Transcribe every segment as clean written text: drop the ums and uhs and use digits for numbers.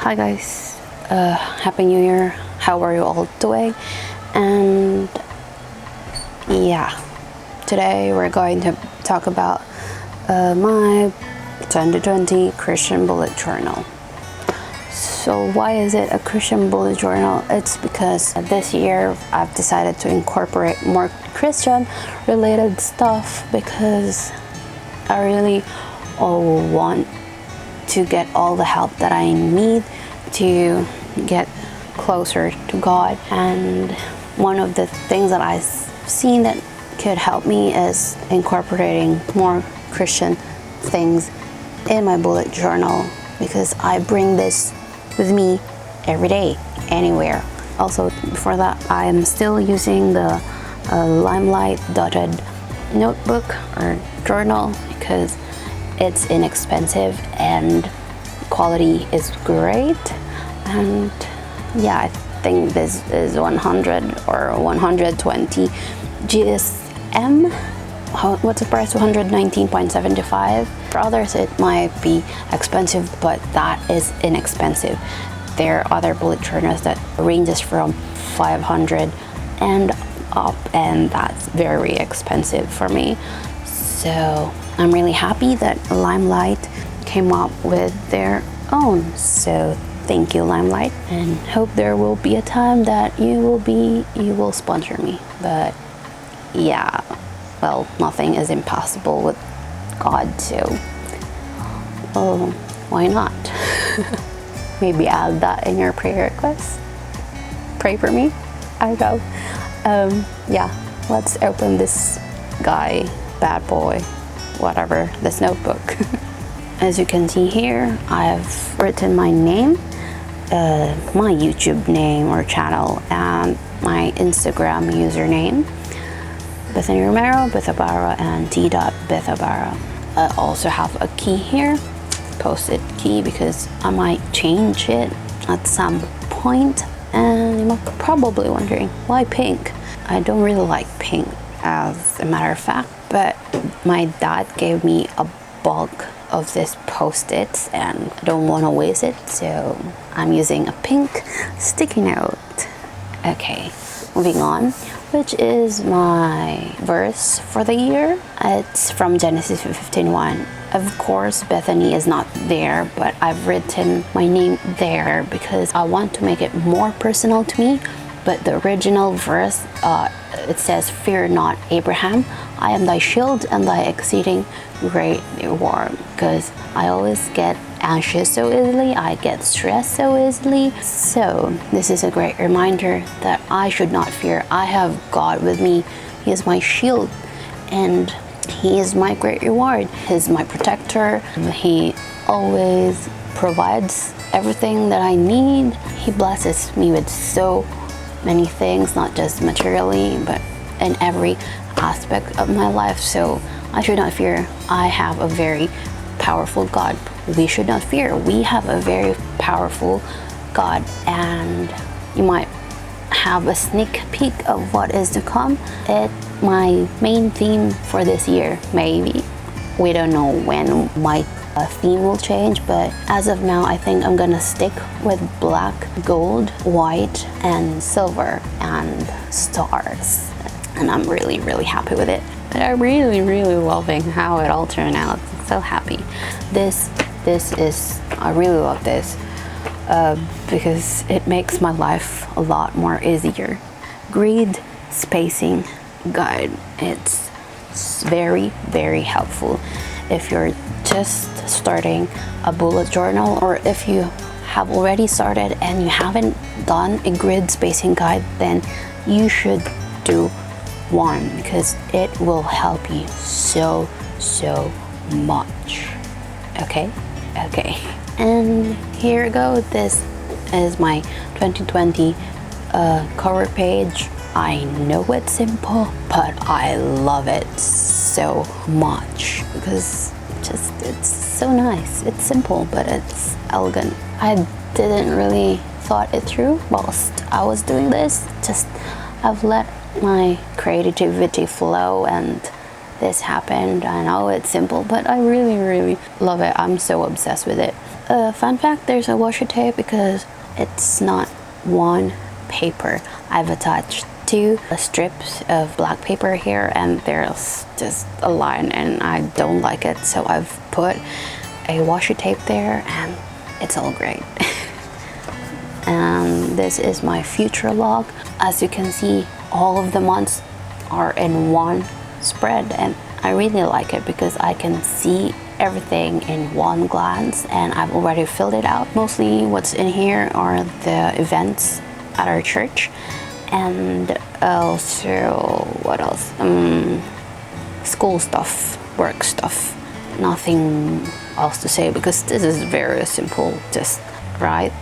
Hi guys, Happy New Year. How are you all doing? And yeah, today we're going to talk about my 2020 Christian bullet journal. So why is it a Christian bullet journal? It's because this year I've decided to incorporate more Christian related stuff because I really want to get all the help that I need to get closer to God. And one of the things that I've seen that could help me is incorporating more Christian things in my bullet journal, because I bring this with me every day, anywhere. Also, before that, I'm still using the LIMELIGHT dotted notebook or journal because it's inexpensive and quality is great. And yeah, I think this is 100 or 120 GSM. What's the price? 119.75. For others it might be expensive, but that is inexpensive. There are other bullet journals that ranges from 500 and up, and that's very expensive for me. So I'm really happy that LIMELIGHT came up with their own. So thank you, LIMELIGHT, and hope there will be a time that you will sponsor me. But yeah, well, nothing is impossible with God, so why not? Maybe add that in your prayer request. Pray for me. I don't know. Yeah, let's open this guy, bad boy, whatever, this notebook. As you can see here, I've written my name, my YouTube name or channel, and my Instagram username, Bethany Romero, Bethabara, and t.bethabara. I also have a key here, post-it key, because I might change it at some point. And you're probably wondering, why pink? I don't really like pink, as a matter of fact, but my dad gave me a bulk of this post-its and I don't want to waste it, so I'm using a pink sticky note. Okay, moving on, which is my verse for the year. It's from Genesis 15:1. Of course, Bethany is not there, but I've written my name there because I want to make it more personal to me. But the original verse, it says, "Fear not, Abraham, I am thy shield and thy exceeding great reward." Because I always get anxious so easily, I get stressed so easily. So this is a great reminder that I should not fear. I have God with me. He is my shield and He is my great reward. He's my protector. He always provides everything that I need. He blesses me with so many things, not just materially, but in every aspect of my life. So I should not fear. I have a very powerful God. We should not fear. We have a very powerful God, and you might have a sneak peek of what is to come. It's my main theme for this year. Maybe we don't know when my theme will change, but as of now I think I'm gonna stick with black, gold, white, and silver and stars, and I'm really happy with it. But I'm really loving how it all turned out. I'm so happy. This is, I really love this because it makes my life a lot more easier. Grid spacing guide. It's very helpful if you're just starting a bullet journal, or if you have already started and you haven't done a grid spacing guide, then you should do one because it will help you so much. Okay, and here we go. This is my 2020 cover page. I know it's simple, but I love it so much because it's so nice. It's simple, but it's elegant. I didn't really thought it through whilst I was doing this. Just I've let my creativity flow and this happened. I know it's simple, but I really love it. I'm so obsessed with it. Fun fact, there's a washi tape because it's not one paper. I've attached 2 strips of black paper here, and there's just a line and I don't like it, so I've put a washi tape there and it's all great. And this is my future log. As you can see, all of the months are in one spread, and I really like it because I can see everything in one glance, and I've already filled it out. Mostly what's in here are the events at our church, and also what else, school stuff, work stuff. Nothing else to say because this is very simple. Just write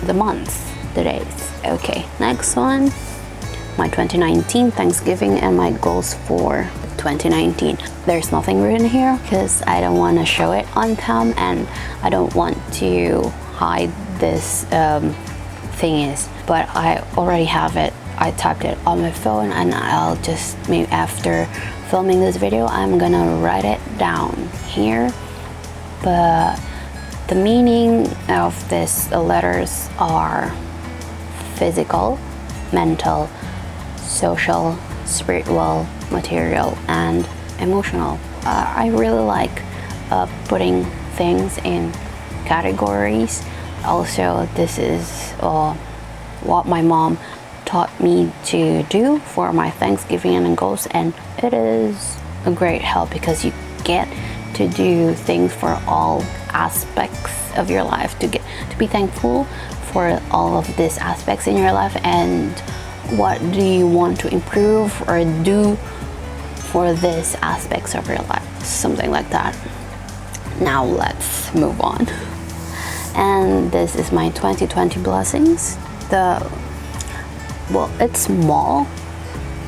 the months, the days. Okay, next one, my 2019 Thanksgiving and my goals for 2019. There's nothing written here because I don't want to show it on cam, and I don't want to hide this thingies, but I already have it. I typed it on my phone, and I'll just, maybe after filming this video, I'm gonna write it down here. But the meaning of these letters are physical, mental, social, spiritual, material, and emotional. I really like putting things in categories. Also, this is what my mom taught me to do for my Thanksgiving and goals, and it is a great help because you get to do things for all aspects of your life, to be thankful for all of these aspects in your life, and what do you want to improve or do for these aspects of your life, something like that. Now let's move on. And this is my 2020 blessings. Well, it's small.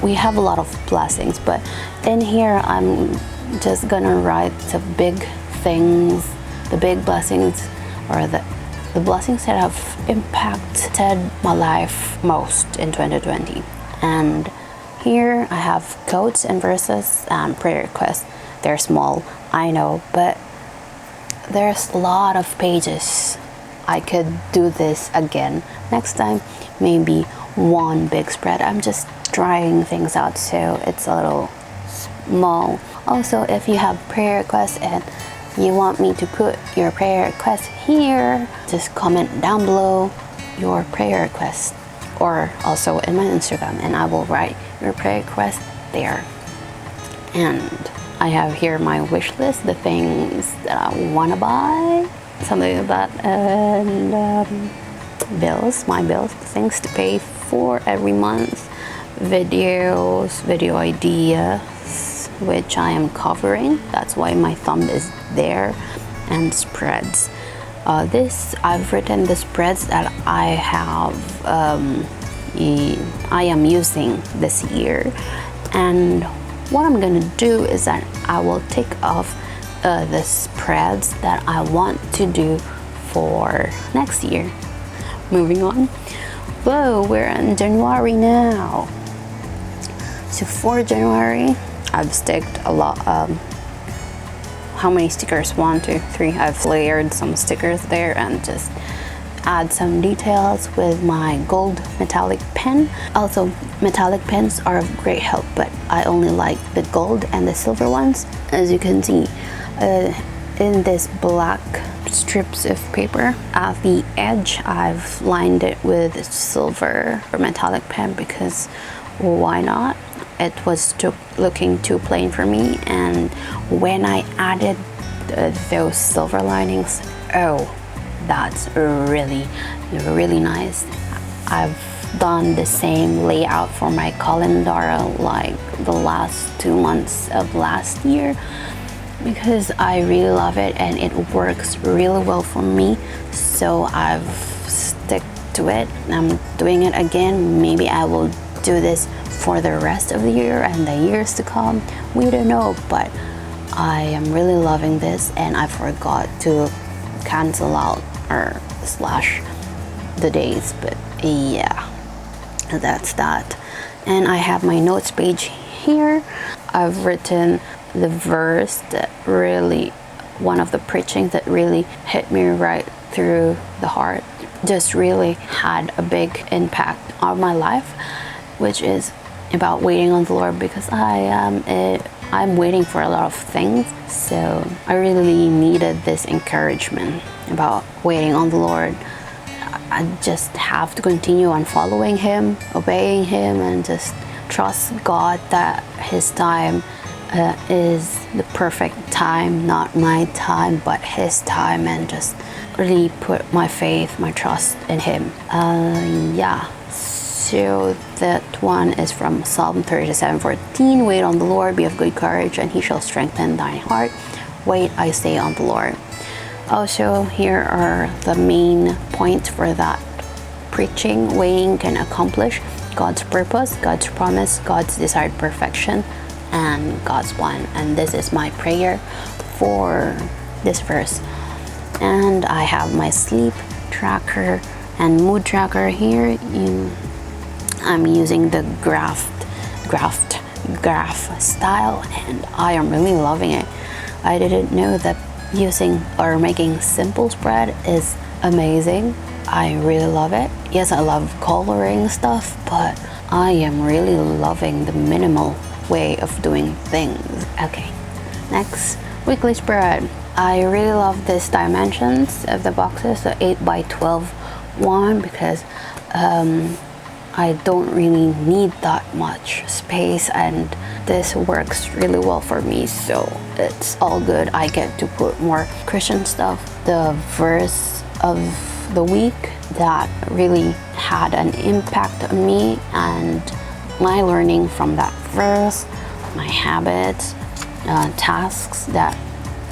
We have a lot of blessings, but in here I'm just gonna write the big things, the big blessings, or the blessings that have impacted my life most in 2020. And here I have quotes and verses and prayer requests. They're small, I know, but there's a lot of pages. I could do this again next time, maybe one big spread. I'm just trying things out, so it's a little small. Also, if you have prayer requests and you want me to put your prayer request here, just comment down below your prayer request, or also in my Instagram, and I will write your prayer request there. And I have here my wish list, the things that I want to buy, something like that, and bills, my bills, things to pay for every month, videos, video ideas, which I am covering. That's why my thumb is there, and spreads. I've written the spreads that I have, I am using this year, and what I'm gonna do is that I will take off the spreads that I want to do for next year. Moving on. Whoa, we're in January now. So for January, I've sticked a lot. How many stickers? 1, 2, 3. I've layered some stickers there and just add some details with my gold metallic pen. Also, metallic pens are of great help, but I only like the gold and the silver ones. As you can see, in this black strips of paper at the edge, I've lined it with silver or metallic pen because why not? It was looking too plain for me, and when I added those silver linings, oh, that's really nice. I've done the same layout for my calendar like the last 2 months of last year because I really love it and it works really well for me, so I've stuck to it. I'm doing it again. Maybe I will do this for the rest of the year and the years to come, we don't know, but I am really loving this, and I forgot to cancel out or slash the days, but yeah, that's that. And I have my notes page here. I've written the verse that really one of the preachings that really hit me right through the heart, just really had a big impact on my life, which is about waiting on the Lord, because I'm waiting for a lot of things. So I really needed this encouragement about waiting on the Lord. I just have to continue on following Him, obeying Him, and just trust God that His time is the perfect time, not my time, but His time, and just really put my faith, my trust in Him. So that one is from Psalm 37:14. Wait on the Lord, be of good courage, and He shall strengthen thine heart. Wait, I say, on the Lord. Also, here are the main points for that preaching. Waiting can accomplish God's purpose, God's promise, God's desired perfection, and God's plan. And this is my prayer for this verse. And I have my sleep tracker and mood tracker here. I'm using the Kraft style, and I am really loving it. I didn't know that using or making simple spread is amazing. I really love it. Yes, I love coloring stuff, but I am really loving the minimal way of doing things. Okay, next, weekly spread. I really love these dimensions of the boxes, the 8x12 one, because I don't really need that much space, and this works really well for me, so it's all good. I get to put more Christian stuff. The verse of the week that really had an impact on me, and my learning from that verse, my habits, tasks that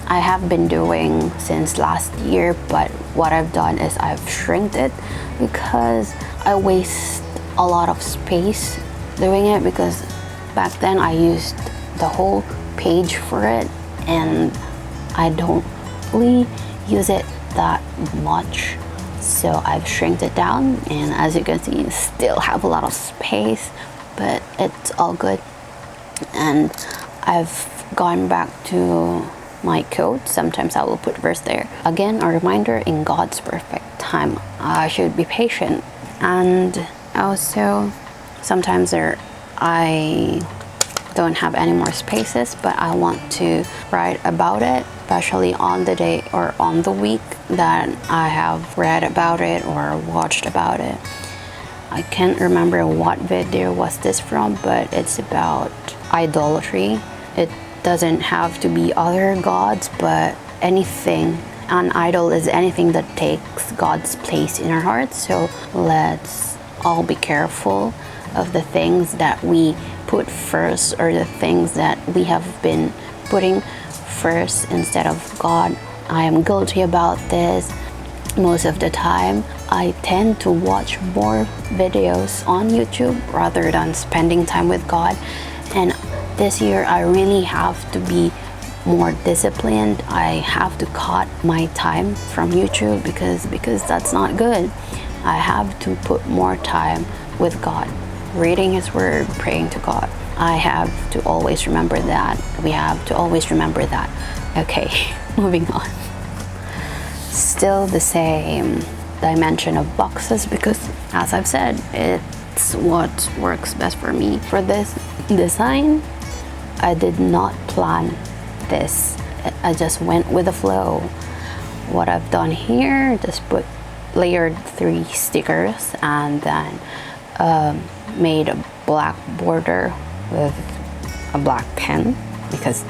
I have been doing since last year, but what I've done is I've shrinked it, because I waste a lot of space doing it, because back then I used the whole page for it, and I don't really use it that much. So I've shrinked it down, and as you can see, still have a lot of space, but it's all good. And I've gone back to my code. Sometimes I will put verse there. Again, a reminder, in God's perfect time, I should be patient. And also, sometimes I don't have any more spaces, but I want to write about it, especially on the day or on the week that I have read about it or watched about it. I can't remember what video was this from, but it's about idolatry. It doesn't have to be other gods, but anything. An idol is anything that takes God's place in our hearts. So let's all be careful of the things that we put first, or the things that we have been putting first instead of God. I am guilty about this. Most of the time, I tend to watch more videos on YouTube rather than spending time with God. And this year, I really have to be more disciplined. I have to cut my time from YouTube because that's not good. I have to put more time with God, reading His Word, praying to God. I have to always remember that. We have to always remember that. Okay, moving on. Still the same dimension of boxes, because as I've said, it's what works best for me. For this design, I did not plan this. I just went with the flow. What I've done here, just put layered 3 stickers, and then made a black border with a black pen, because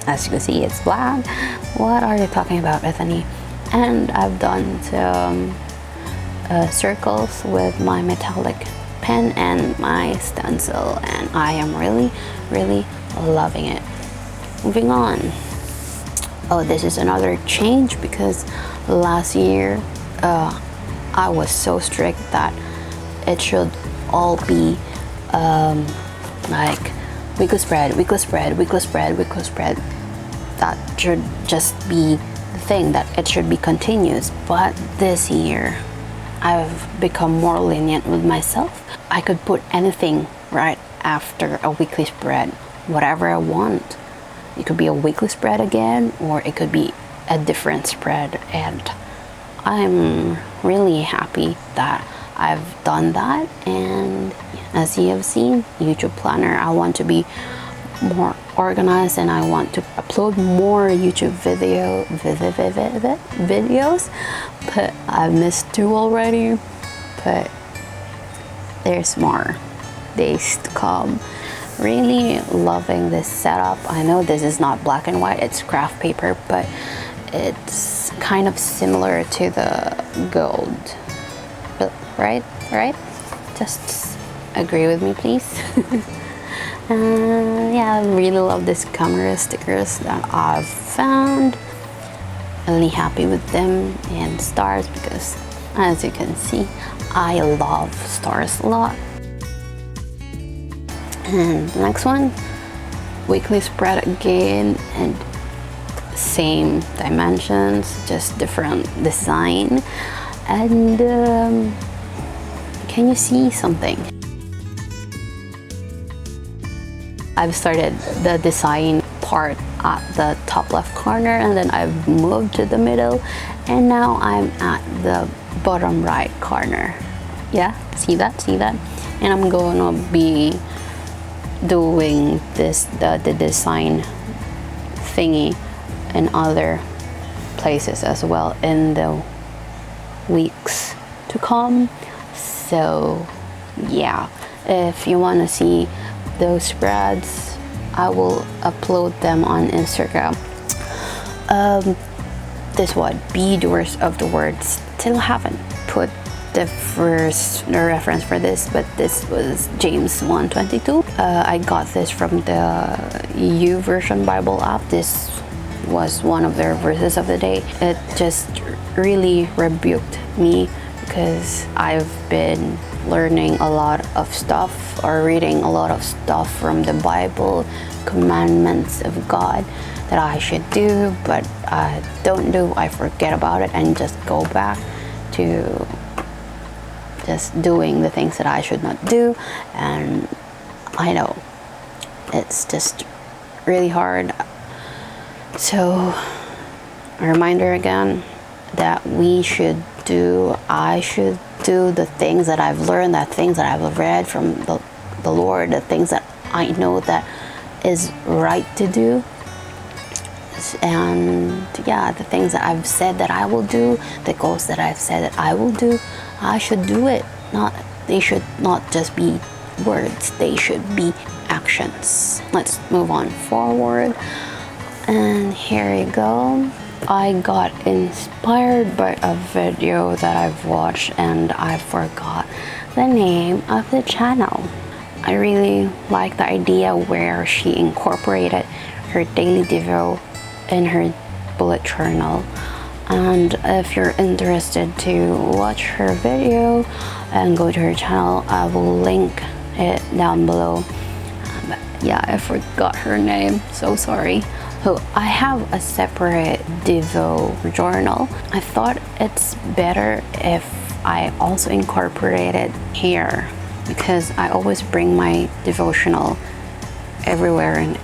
as you can see, it's black. What are you talking about, Bethany? And I've done some circles with my metallic pen and my stencil, and I am really loving it. Moving on. Oh, this is another change, because last year I was so strict that it should all be like weekly spread. That should just be the thing, that it should be continuous. But this year, I've become more lenient with myself. I could put anything right after a weekly spread, whatever I want. It could be a weekly spread again, or it could be a different spread, and I'm really happy that I've done that. And as you have seen, YouTube planner, I want to be more organized, and I want to upload more YouTube videos, but I missed 2 already, but there's more days to come. Really loving this setup. I know this is not black and white, it's craft paper, but it's kind of similar to the gold, right? Just agree with me, please. Yeah, I really love this camera stickers that I've found. Really happy with them, and stars, because as you can see, I love stars a lot. And the next one, weekly spread again, and same dimensions, just different design. And can you see something? I've started the design part at the top left corner, and then I've moved to the middle, and now I'm at the bottom right corner. Yeah, see that? And I'm gonna be doing the design thingy in other places as well in the weeks to come. So yeah, if you want to see those spreads, I will upload them on Instagram. This one, be doers of the word. Still haven't put the reference for this, but this was James 1:22. I got this from the YouVersion Bible app. This was one of their verses of the day. It just really rebuked me, because I've been learning a lot of stuff, or reading a lot of stuff from the Bible, commandments of God that I should do, but I don't do. I forget about it and just go back to just doing the things that I should not do. And I know it's just really hard. So a reminder again that I should do the things that I've learned, the things that I've read from the Lord, the things that I know that is right to do. And yeah, the things that I've said that I will do, the goals that I've said that I will do, I should do it. They should not just be words, they should be actions. Let's move on forward. And here you go. I got inspired by a video that I've watched, and I forgot the name of the channel. I really like the idea where she incorporated her daily devo in her bullet journal. And if you're interested to watch her video and go to her channel, I will link it down below. Yeah, I forgot her name, so sorry. So I have a separate devo journal. I thought it's better if I also incorporate it here, because I always bring my devotional everywhere and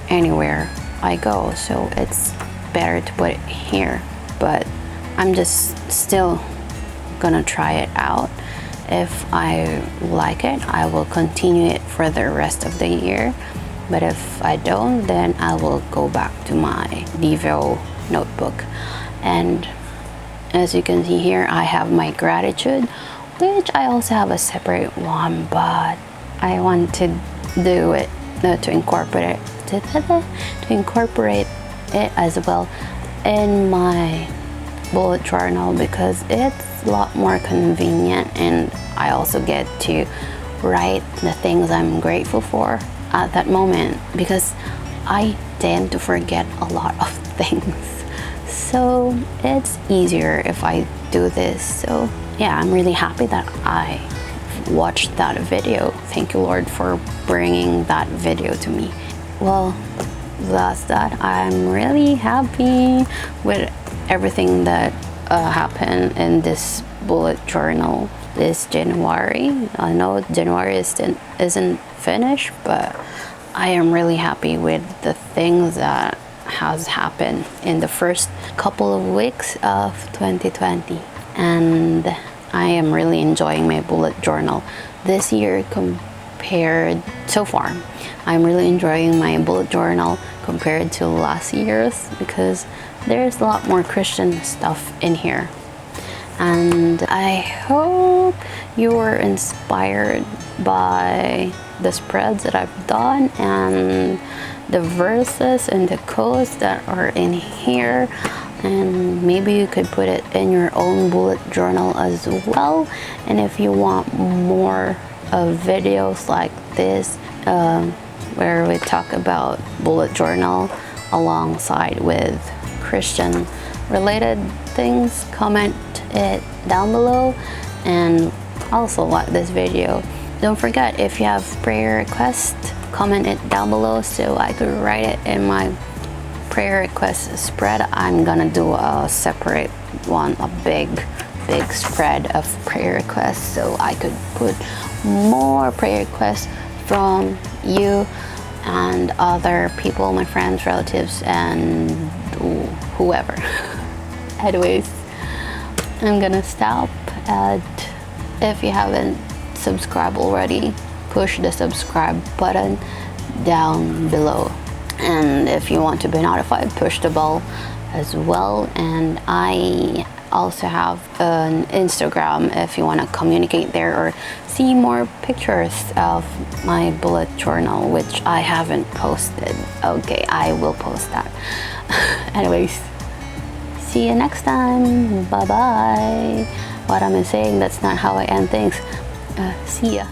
anywhere I go, so it's better to put it here. But I'm just still gonna try it out. If I like it, I will continue it for the rest of the year. But if I don't, then I will go back to my Devo notebook. And as you can see here, I have my gratitude, which I also have a separate one, but I want to do it to incorporate it as well in my bullet journal, because it's a lot more convenient, and I also get to write the things I'm grateful for at that moment, because I tend to forget a lot of things, so it's easier if I do this. So yeah, I'm really happy that I watched that video. Thank you, Lord, for bringing that video to me. Well, that's that. I'm really happy with everything that happened in this bullet journal this January. I know January isn't finished, but I am really happy with the things that has happened in the first couple of weeks of 2020, and I am really enjoying my bullet journal this year compared so far. I'm really enjoying my bullet journal compared to last year's because there's a lot more Christian stuff in here. And I hope you were inspired by the spreads that I've done and the verses and the quotes that are in here, and maybe you could put it in your own bullet journal as well. And if you want more of videos like this where we talk about bullet journal alongside with Christian related things, comment it down below and also like this video. Don't forget, if you have prayer requests, comment it down below so I could write it in my prayer request spread. I'm gonna do a separate one, a big spread of prayer requests, so I could put more prayer requests from you and other people, my friends, relatives, and whoever. Anyways, I'm gonna stop, and if you haven't subscribed already, push the subscribe button down below, and if you want to be notified, push the bell as well. And I also have an Instagram if you want to communicate there or see more pictures of my bullet journal, which I haven't posted. Okay, I will post that. Anyways, see you next time. Bye bye. What am I saying? That's not how I end things. See ya.